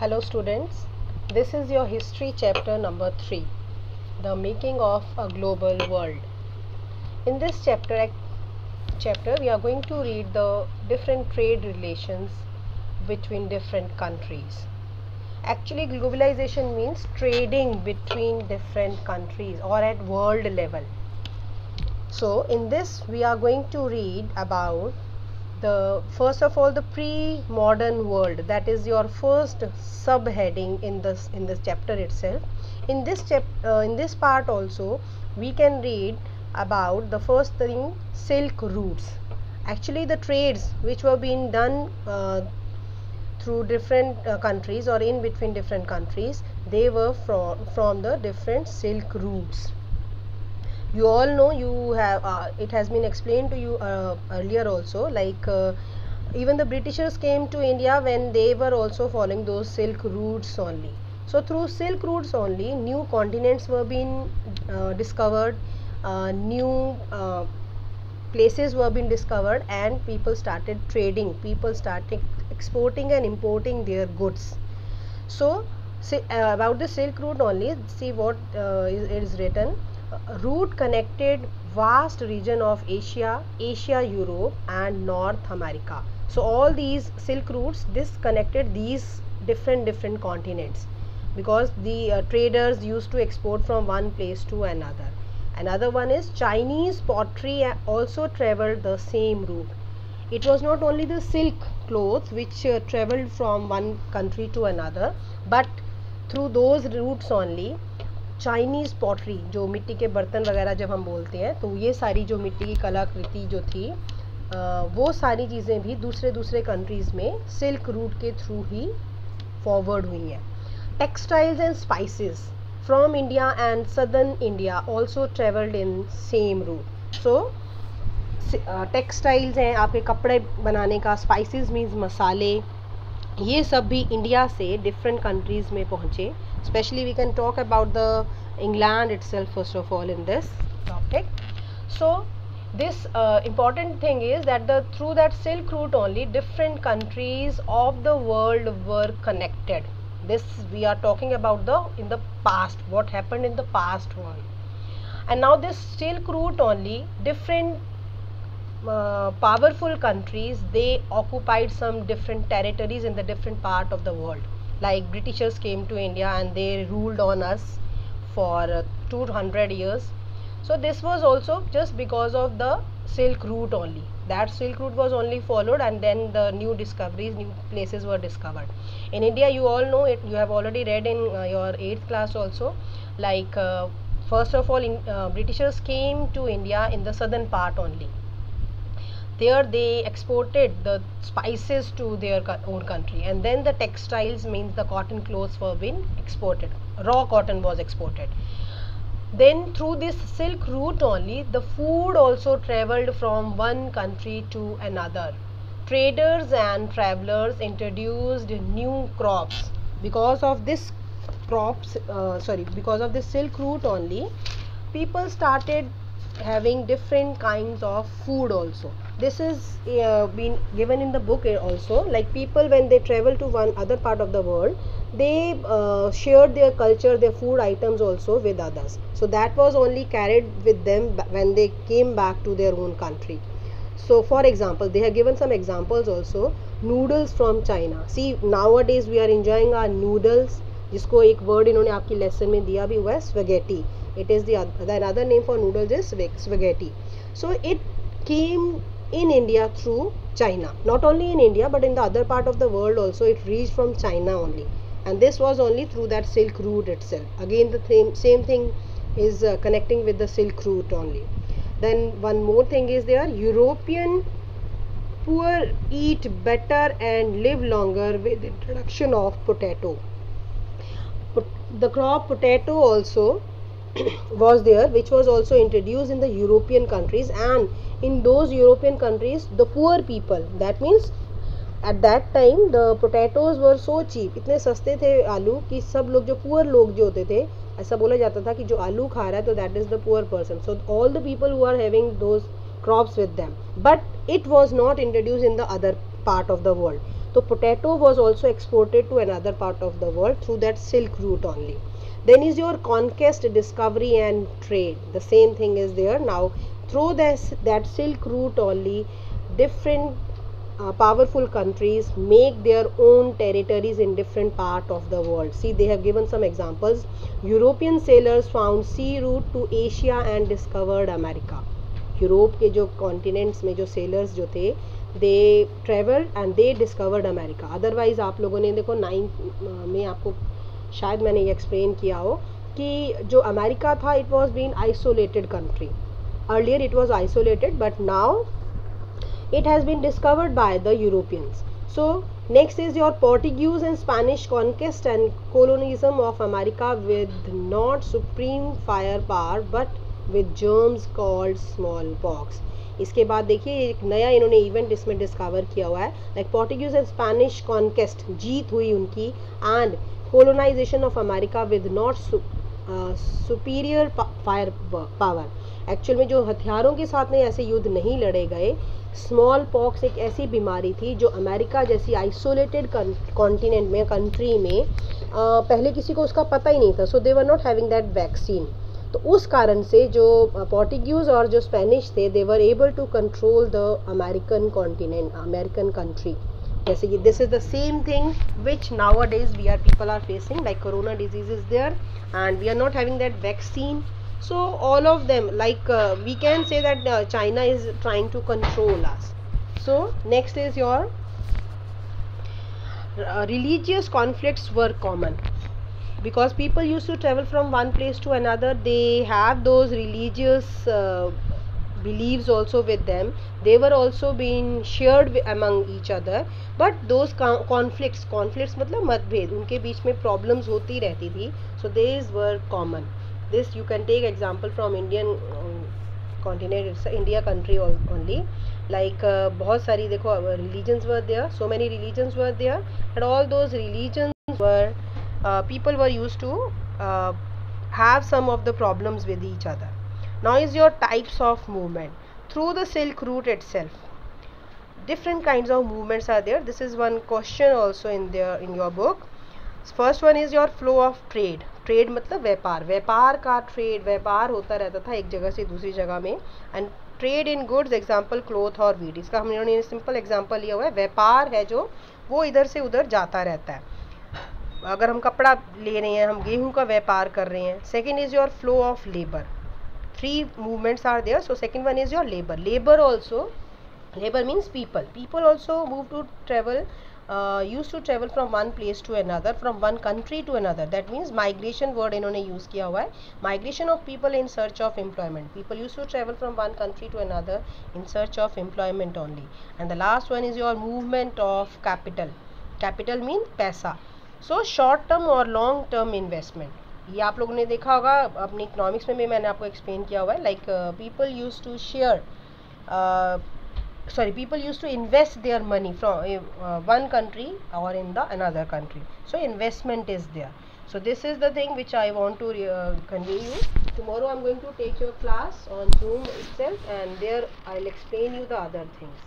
Hello students, this is your history chapter number 3, the making of a global world. In this chapter we are going to read the different trade relations between different countries. Actually, globalization means trading between different countries or at world level. So in this we are going to read about first of all the pre-modern world. That is your first subheading in this chapter itself. In this part also we can read about the first thing, silk routes. Actually the trades which were being done through different countries or in between different countries, they were from the different silk routes. You all know, you have it has been explained to you earlier also, like even the Britishers came to India when they were also following those silk routes only. So through silk routes only new continents were being discovered, new places were being discovered, and people started trading, people started exporting and importing their goods. So about the silk route only, see what is written. Route connected vast region of Asia, Europe and North America. So all these silk routes disconnected these different continents, because the traders used to export from one place to another. Another one is Chinese pottery also traveled the same route. It was not only the silk cloth which traveled from one country to another, but through those routes only Chinese pottery, जो मिट्टी के बर्तन वगैरह जब हम बोलते हैं, तो ये सारी जो मिट्टी की कलाकृति जो थी वो सारी चीज़ें भी दूसरे कंट्रीज़ में सिल्क रूट के थ्रू ही फॉरवर्ड हुई हैं. Textiles and spices from India and southern India also travelled in same route. So textiles हैं, आपके कपड़े बनाने का, स्पाइसेस मीन्स मसाले, ये सब भी इंडिया से डिफरेंट कंट्रीज़ में पहुँचे. Especially we can talk about the England itself first of all in this topic. So this important thing is that through that silk route only different countries of the world were connected. This we are talking about in the past, what happened in the past one. And now this silk route only different powerful countries, they occupied some different territories in the different part of the world. Like Britishers came to India and they ruled on us for 200 years. So this was also just because of the silk route only. That silk route was only followed, and then the new discoveries, new places were discovered. In India, you all know it, you have already read in your 8th class also, like first of all Britishers came to India in the southern part only. There they exported the spices to their own country, and then the textiles means the cotton clothes were being exported, raw cotton was exported. Then through this silk route only the food also traveled from one country to another. Traders and travelers introduced new crops. Because of this because of this silk route only, people started having different kinds of food also. This is been given in the book also, like people when they travel to one other part of the world, they shared their culture, their food items also with others. So that was only carried with them when they came back to their own country. So for example, they have given some examples also. Noodles from China. See, nowadays we are enjoying our noodles, जिसको एक word इन्होंने आपकी lesson में दिया भी हुआ है, spaghetti. It is the another name for noodles is spaghetti. So it came in India through China. Not only in India but in the other part of the world also, it reached from China only, and this was only through that silk route itself. Again the same thing is connecting with the silk route only. Then one more thing is there, European poor eat better and live longer with introduction of potato. The crop potato also was there, which was also introduced in the European countries, and in those European countries the poor people, that means at that time the potatoes were so cheap, इतने सस्ते थे आलू कि सब लोग जो poor लोग जो होते थे, ऐसा बोला जाता था कि जो आलू खा रहा है तो that is the poor person. So all the people who are having those crops with them, but it was not introduced in the other part of the world. तो potato was also exported to another part of the world through that silk route only. Then is your conquest, discovery and trade. The same thing is there. Now through that silk route only, different powerful countries make their own territories in different part of the world. See, they have given some examples. European sailors found sea route to Asia and discovered America. Europe के जो continents में जो sailors जो थे, they travelled and they discovered America. Otherwise आप लोगों ने देखो 9th में आपको शायद मैंने ये एक्सप्लेन किया हो कि जो अमेरिका था, it was been isolated country. Earlier it was isolated but now it has been discovered by the Europeans. So next is your Portuguese and Spanish conquest and colonialism of America with not supreme firepower but with germs called smallpox. इसके बाद देखिए एक नया इन्होंने event इसमें discover किया हुआ है, like Portuguese and Spanish conquest, जीत हुई उनकी, and colonisation of America with not superior fire power. Actual में जो हथियारों के साथ में ऐसे युद्ध नहीं लड़े गए. स्मॉल पॉक्स एक ऐसी बीमारी थी जो अमेरिका जैसी आइसोलेटेड कॉन्टिनेंट में, कंट्री में पहले किसी को उसका पता ही नहीं था. So they were not having that vaccine. तो उस कारण से जो पोर्टुगीज और जो स्पेनिश थे, they were able to control the American continent, American country. जैसे कि this is the same thing which nowadays we are people are facing, like corona disease is there and we are not having that vaccine. So all of them, like we can say that China is trying to control us. So next is your religious conflicts were common because people used to travel from one place to another. They have those religious beliefs also with them. They were also being shared among each other. But those conflicts मतलब मतभेद, उनके बीच में problems होती रहती थी. So these were common. This you can take example from Indian continent, it's India country only. Like बहुत सारी देखो religions were there, so many religions were there, and all those religions were people were used to have some of the problems with each other. Now is your types of movement through the Silk Route itself. Different kinds of movements are there. This is one question also in there in your book. First one is your flow of trade. Trade मतलब व्यापार, व्यापार का trade, व्यापार होता रहता था एक जगह से दूसरी जगह में. And trade in goods, example cloth और वीट. इसका हमने सिंपल एग्जांपल लिया हुआ है. व्यापार है जो वो इधर से उधर जाता रहता है. अगर हम कपड़ा ले रहे हैं, हम गेहूं का व्यापार कर रहे हैं. Second is your flow of labour. 3 movements are there. So second one is your labour. Labour also, labour means people. People also move to travel, used to travel from one place to another, from one country to another. That means migration word इन्होंने use किया हुआ है. Migration of people in search of employment. People used to travel from one country to another in search of employment only. And the last one is your movement of capital. Capital means पैसा. So short term और long term investment. ये आप लोगों ने देखा होगा अपनी economics में भी मैंने आपको एक्सप्लेन किया हुआ है. Like people used to share people used to invest their money from one country or in the another country. So investment is there. So this is the thing which I want to convey you. Tomorrow I'm going to take your class on Zoom itself, and there I'll explain you the other things.